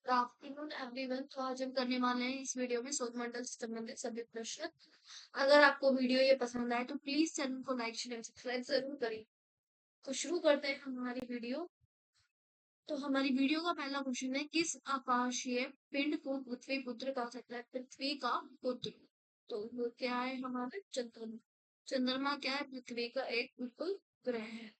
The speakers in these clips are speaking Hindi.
Good afternoon everyone. तो आज हम करने वाले हैं इस वीडियो में सौरमंडल से संबंधित सभी प्रश्न। अगर आपको वीडियो ये पसंद आए तो प्लीज चैनल को लाइक शेयर सब्सक्राइब जरूर करें। तो शुरू करते हैं हमारी वीडियो। तो हमारी वीडियो का पहला क्वेश्चन है, किस आकाशीय पिंड को पृथ्वी पुत्र कहा जाता है? पृथ्वी का पुत्र। तो वो क्या है? हमारा चंद्रमा। चंद्रमा क्या है? पृथ्वी का एक बिल्कुल ग्रह है।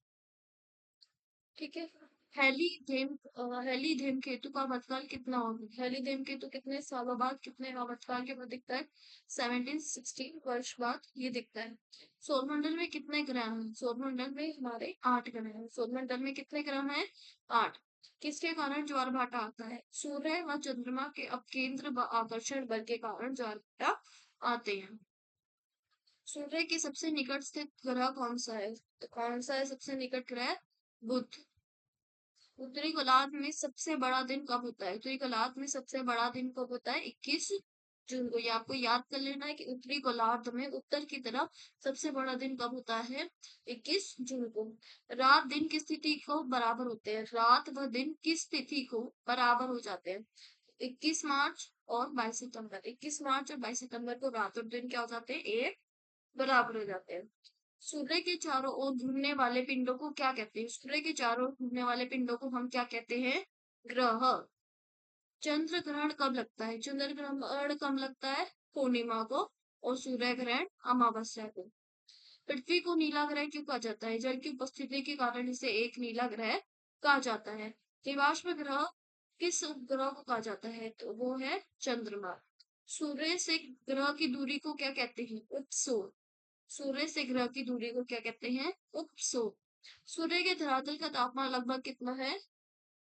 ठीक है। हेली धूमकेतु का आवर्तकाल कितना होगा? हेली धूमकेतु कितने सालों बाद, कितने आवर्तकाल के बाद दिखता है? 1716 वर्ष बाद ये दिखता है। सौरमंडल में कितने ग्रह हैं? सौरमंडल में हमारे 8 ग्रह हैं। सौरमंडल में कितने ग्रह हैं? 8। किसके कारण ज्वार भाटा आता है? सूर्य व चंद्रमा के अपकेंद्र व आकर्षण बल के कारण ज्वार भाटा आते हैं। सूर्य के सबसे निकट स्थित ग्रह कौन सा है? तो कौन सा है सबसे निकट ग्रह? बुध। उत्तरी गोलार्ध में सबसे बड़ा दिन कब होता है? उत्तरी गोलार्ध में सबसे बड़ा दिन कब होता है? 21 जून को। ये आपको याद कर लेना है कि उत्तरी गोलार्ध में उत्तर की तरफ सबसे बड़ा दिन कब होता है? 21 जून को। रात दिन की स्थिति को बराबर होते हैं। रात व दिन किस तिथि को बराबर हो जाते हैं? 21 मार्च और 22 सितंबर। 21 मार्च और 22 सितंबर को रात और दिन क्या हो जाते हैं? एक बराबर हो जाते हैं। सूर्य के चारों ओर घूमने वाले पिंडों को क्या कहते हैं? सूर्य के चारों ओर घूमने वाले पिंडों को हम क्या कहते हैं? ग्रह। चंद्र ग्रहण कब लगता है? चंद्र ग्रहण कब लगता है? पूर्णिमा को। और सूर्य ग्रहण अमावस्या को। पृथ्वी को नीला ग्रह क्यों कहा जाता है? जल की उपस्थिति के कारण इसे एक नीला ग्रह कहा जाता है। जीवाश्म ग्रह किस उपग्रह को कहा जाता है? तो वो है चंद्रमा। सूर्य से ग्रह की दूरी को क्या कहते हैं? उपसोर। सूर्य से ग्रह की दूरी को क्या कहते हैं? उपसोर। सूर्य के धरातल का तापमान लगभग कितना है?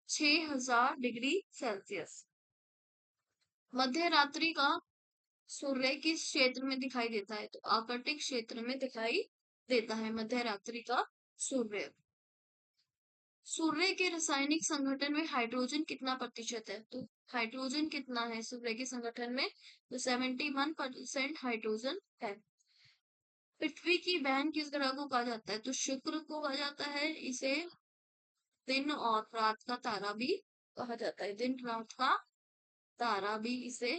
6000 डिग्री सेल्सियस। मध्य रात्रि का सूर्य किस क्षेत्र में दिखाई देता है? तो आर्कटिक क्षेत्र में दिखाई देता है मध्य रात्रि का सूर्य। सूर्य के रासायनिक संगठन में हाइड्रोजन कितना प्रतिशत है? तो हाइड्रोजन कितना है सूर्य के संगठन में? तो 71% हाइड्रोजन है। पृथ्वी की बहन किस ग्रह को कहा जाता है? तो शुक्र को कहा जाता है। इसे दिन और रात का तारा भी कहा जाता है। दिन रात का तारा भी इसे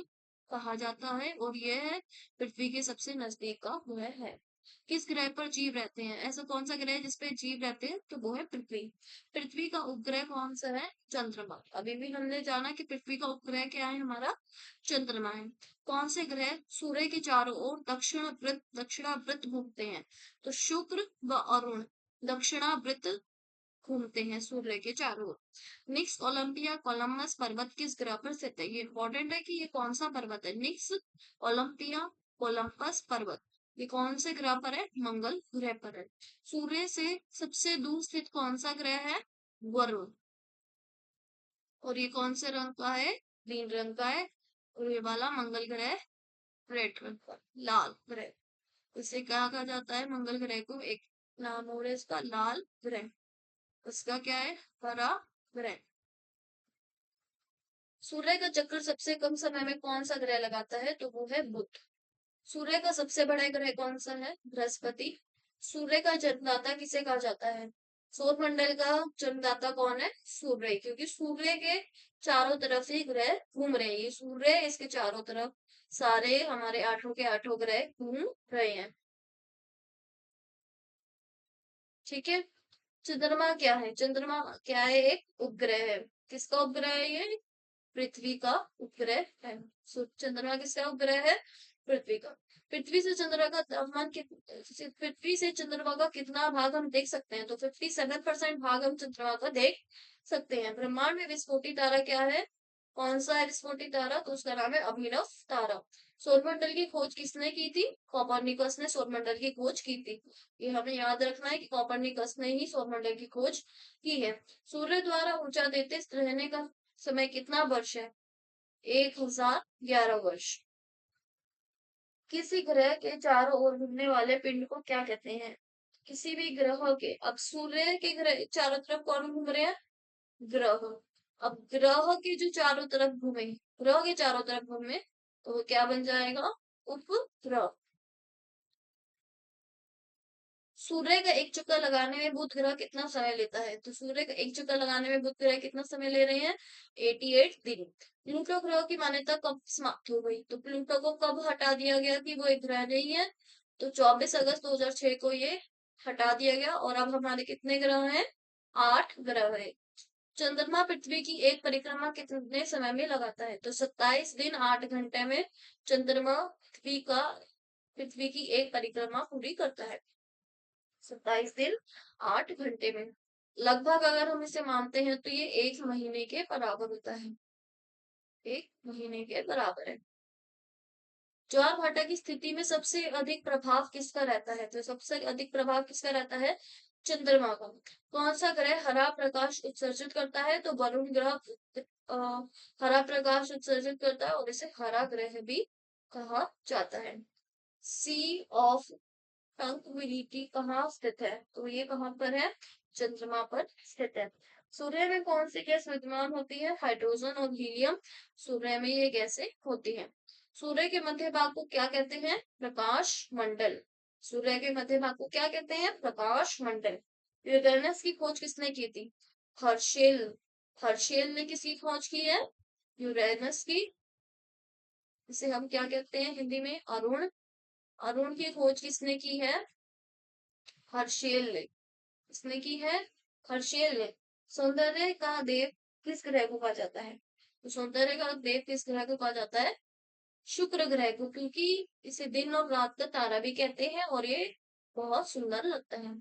कहा जाता है। और यह है पृथ्वी के सबसे नजदीक का ग्रह है। किस ग्रह पर जीव रहते हैं? ऐसा कौन सा ग्रह है जिसपे जीव रहते हैं? तो वो है पृथ्वी। पृथ्वी का उपग्रह कौन सा है? चंद्रमा। अभी भी हमने जाना कि पृथ्वी का उपग्रह क्या है? हमारा चंद्रमा है। कौन से ग्रह सूर्य के चारों ओर दक्षिणावृत्त घूमते हैं? तो शुक्र व अरुण दक्षिणावृत्त घूमते हैं सूर्य के चारों ओर। निक्स ओलंपिया कोलंबस पर्वत किस ग्रह पर स्थित है? ये इंपॉर्टेंट है कि ये कौन सा पर्वत है। निक्स ओलंपिया कोलंबस पर्वत ये कौन से ग्रह पर है? मंगल ग्रह पर है। सूर्य से सबसे दूर स्थित कौन सा ग्रह है? वरुण। और ये कौन से रंग का है? ग्रीन रंग का है। और ये वाला मंगल ग्रह रेड रंग का, लाल ग्रह। इसे क्या कहा जाता है? मंगल ग्रह को एक नाम और है इसका लाल ग्रह। उसका क्या है? हरा ग्रह। सूर्य का चक्कर सबसे कम समय में कौन सा ग्रह लगाता है? तो वो है बुध। सूर्य का सबसे बड़ा ग्रह कौन सा है? बृहस्पति। सूर्य का जन्मदाता किसे कहा जाता है? सौरमंडल का जन्मदाता कौन है? सूर्य। क्योंकि सूर्य के चारों तरफ से ग्रह घूम रहे हैं। ये सूर्य इसके चारों तरफ सारे हमारे आठों के आठों ग्रह घूम रहे हैं। ठीक है। चंद्रमा क्या है? चंद्रमा क्या है? एक उपग्रह है। किसका उपग्रह है ये? पृथ्वी का उपग्रह है। चंद्रमा किसका उपग्रह है? पृथ्वी का। पृथ्वी से चंद्रमा का तापमान पृथ्वी से चंद्रमा का कितना भाग हम देख सकते हैं? तो 57% भाग हम चंद्रमा का देख सकते हैं। ब्रह्मांड में विस्फोटी तारा क्या है? कौन सा है विस्फोटी तारा? तो उसका नाम है अभिनव तारा। सौरमंडल की खोज किसने की थी? कोपरनिकस ने सौरमंडल की खोज की थी। ये हमें याद रखना है कि कोपरनिकस ने ही सौरमंडल की खोज की है। सूर्य द्वारा ऊर्जा देते रहने का समय कितना वर्ष है? 1011 वर्ष। किसी ग्रह के चारों ओर घूमने वाले पिंड को क्या कहते हैं? किसी भी ग्रह के, अब सूर्य के ग्रह चारों तरफ कौन घूम रहे हैं? ग्रह। अब ग्रह के जो चारों तरफ घूमे, ग्रह के चारों तरफ घूमे, तो वो क्या बन जाएगा? उपग्रह। सूर्य का एक चक्कर लगाने में बुध ग्रह कितना समय लेता है? तो सूर्य का एक चक्कर लगाने में बुध ग्रह कितना समय ले रहे हैं? 88 दिन। प्लूटो ग्रह की मान्यता कब समाप्त हो गई? तो प्लूटो को कब हटा दिया गया कि वो एक ग्रह नहीं है? तो 24 अगस्त 2006 को ये हटा दिया गया। और अब हमारे कितने ग्रह हैं? 8 ग्रह है। चंद्रमा पृथ्वी की एक परिक्रमा कितने समय में लगाता है? तो 27 दिन 8 घंटे में चंद्रमा पृथ्वी की एक परिक्रमा पूरी करता है। 27 दिन 8 घंटे में। लगभग अगर हम इसे मानते हैं तो ये 1 महीने के बराबर होता है। 1 महीने के बराबर है। ज्वार भाटा की स्थिति में सबसे अधिक प्रभाव किसका रहता है? तो सबसे अधिक प्रभाव किसका रहता है? चंद्रमा का। कौन सा ग्रह हरा प्रकाश उत्सर्जित करता है? तो वरुण ग्रह हरा प्रकाश उत्सर्जित करता है और इसे हरा ग्रह भी कहा जाता है। सी ऑफ ट्रंक्विलिटी कहाँ स्थित है? तो ये कहाँ पर है? चंद्रमा पर स्थित है। सूर्य में कौन सी गैस विद्यमान होती है? हाइड्रोजन और हीलियम। सूर्य में ये गैसें होती हैं। सूर्य के मध्य भाग को क्या कहते हैं? प्रकाश मंडल। सूर्य के मध्य भाग को क्या कहते हैं? प्रकाश मंडल। यूरेनस की खोज किसने की थी? हर्शेल। हर्शेल ने किसकी खोज की है? यूरेनस की। इसे हम क्या कहते हैं हिंदी में? अरुण। अरुण की खोज किसने की है? हर्शेल ने। किसने की है? हर्शेल ने। सौंदर्य का देव किस ग्रह को कहा जाता है? तो सौंदर्य का देव किस ग्रह को कहा जाता है? शुक्र ग्रह को, क्योंकि इसे दिन और रात का तारा भी कहते हैं और ये बहुत सुंदर लगता है।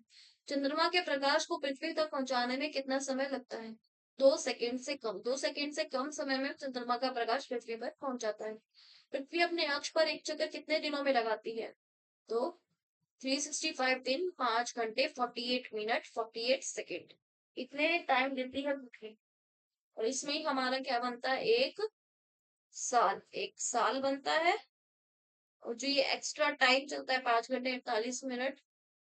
चंद्रमा के प्रकाश को पृथ्वी तक पहुंचाने में कितना समय लगता है? 2 सेकंड से कम। 2 सेकंड से कम समय में चंद्रमा का प्रकाश पृथ्वी पर पहुंच जाता है। पृथ्वी अपने अक्ष पर एक चक्कर कितने दिनों में लगाती है? तो 365 दिन 5 घंटे 48 मिनट 48 सेकेंड, इतने टाइम देती है पृथ्वी। और इसमें ही हमारा क्या बनता है? एक साल। एक साल बनता है। और जो ये एक्स्ट्रा टाइम चलता है 5 घंटे 48 मिनट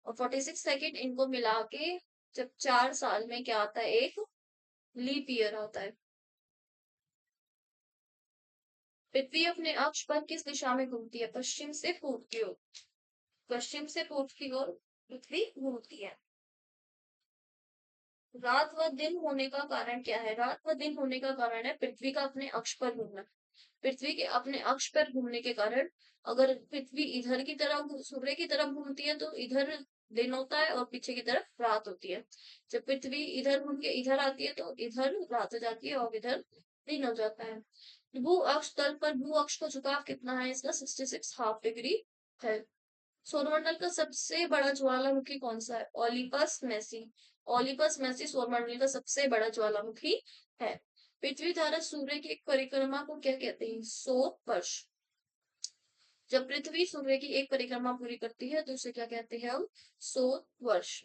और 46 सेकेंड, इनको मिला के जब 4 साल में क्या आता है? एक लीप ईयर आता है। पृथ्वी अपने अक्ष पर किस दिशा में घूमती है? पश्चिम से पूर्व की ओर। पश्चिम से पूर्व की ओर पृथ्वी घूमती है। रात व दिन होने का कारण क्या है? रात व दिन होने का कारण है पृथ्वी का अपने अक्ष पर घूमना। पृथ्वी के अपने अक्ष पर घूमने के कारण, अगर पृथ्वी इधर की तरफ सूर्य की तरफ घूमती है तो इधर दिन होता है और पीछे की तरफ रात होती है। जब पृथ्वी इधर घूम के इधर आती है तो इधर रात हो जाती है और इधर दिन हो जाता है। भू अक्ष तल पर भू अक्ष का झुकाव कितना है? इसका 66 ½ डिग्री है। सौरमंडल का सबसे बड़ा ज्वालामुखी कौन सा है? Olympus Messi. ओलिपस मेसी सौरमंडल का सबसे बड़ा ज्वालामुखी है। पृथ्वी द्वारा सूर्य की एक परिक्रमा को क्या कहते हैं? 100 वर्ष। जब पृथ्वी सूर्य की एक परिक्रमा पूरी करती है तो उसे क्या कहते हैं हम? 100 वर्ष।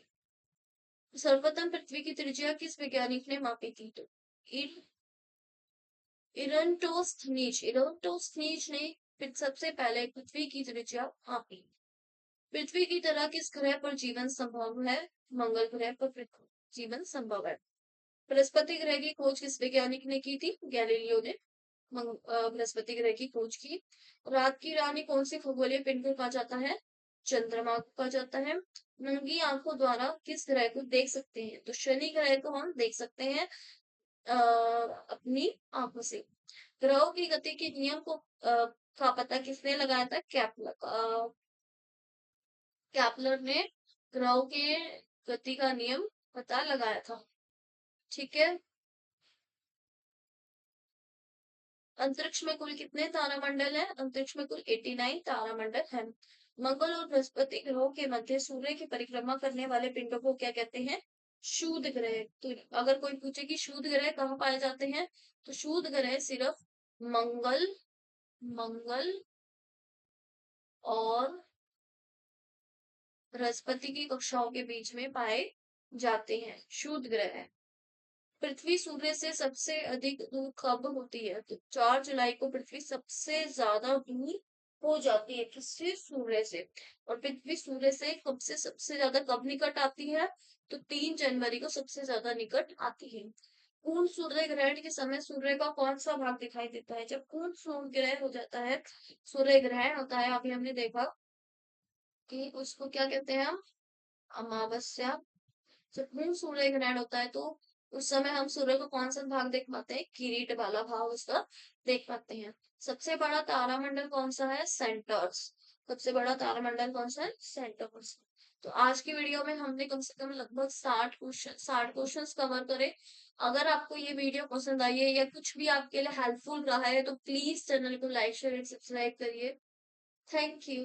सर्वप्रथम पृथ्वी की त्रिज्या किस वैज्ञानिक ने मापी थी? तो इराटोस्थनीज ने सबसे पहले पृथ्वी की त्रिज्या मापी। पृथ्वी की तरह किस ग्रह पर जीवन संभव है? मंगल ग्रह पर जीवन संभव है। बृहस्पति ग्रह की खोज किस वैज्ञानिक ने की थी? गैलीलियो ने बृहस्पति ग्रह की खोज की। रात की रानी कौन सी खगोलीय पिंड को कहा जाता है? चंद्रमा को कहा जाता है। नंगी आंखों द्वारा किस ग्रह को देख सकते हैं? तो शनि ग्रह को हम देख सकते हैं अपनी आंखों से। ग्रहों की गति के नियम का पता किसने लगाया था? कैपलर ने ग्रहों के गति का नियम पता लगाया था। ठीक है। अंतरिक्ष में कुल कितने तारामंडल हैं? अंतरिक्ष में कुल 89 तारामंडल हैं। मंगल और बृहस्पति ग्रहों के मध्य सूर्य की परिक्रमा करने वाले पिंडों को क्या कहते हैं? शुद्ध ग्रह। तो अगर कोई पूछे कि शुद्ध ग्रह कहाँ पाए जाते हैं, तो शुद्ध ग्रह सिर्फ मंगल मंगल और बृहस्पति की कक्षाओं के बीच में पाए जाते हैं। शुद्ध ग्रह है। पृथ्वी सूर्य से सबसे अधिक दूर कब होती है? तो 4 जुलाई को पृथ्वी सबसे ज्यादा दूर हो जाती है। किससे? सूर्य से। और पृथ्वी सूर्य से कब से सबसे ज्यादा कब निकट आती है? तो 3 जनवरी को सबसे ज्यादा निकट आती है। पूर्ण सूर्य ग्रहण के समय सूर्य का कौन सा भाग दिखाई देता है? जब पूर्ण सूर्य ग्रहण हो जाता है, सूर्य ग्रहण होता है, अभी हमने देखा कि उसको क्या कहते हैं हम? अमावस्या, जब मून सूर्य ग्रहण होता है तो उस समय हम सूर्य का कौन सा भाग देख पाते हैं? किरीट वाला भाग उसका देख पाते हैं। सबसे बड़ा तारामंडल कौन सा है? सेंटर्स। सबसे बड़ा तारामंडल कौन सा है? सेंटर्स। तो आज की वीडियो में हमने कम से कम लगभग 60 क्वेश्चंस कवर करे। अगर आपको ये वीडियो पसंद आई है या कुछ भी आपके लिए हेल्पफुल रहा है तो प्लीज चैनल को लाइक शेयर एंड सब्सक्राइब करिए। Thank you.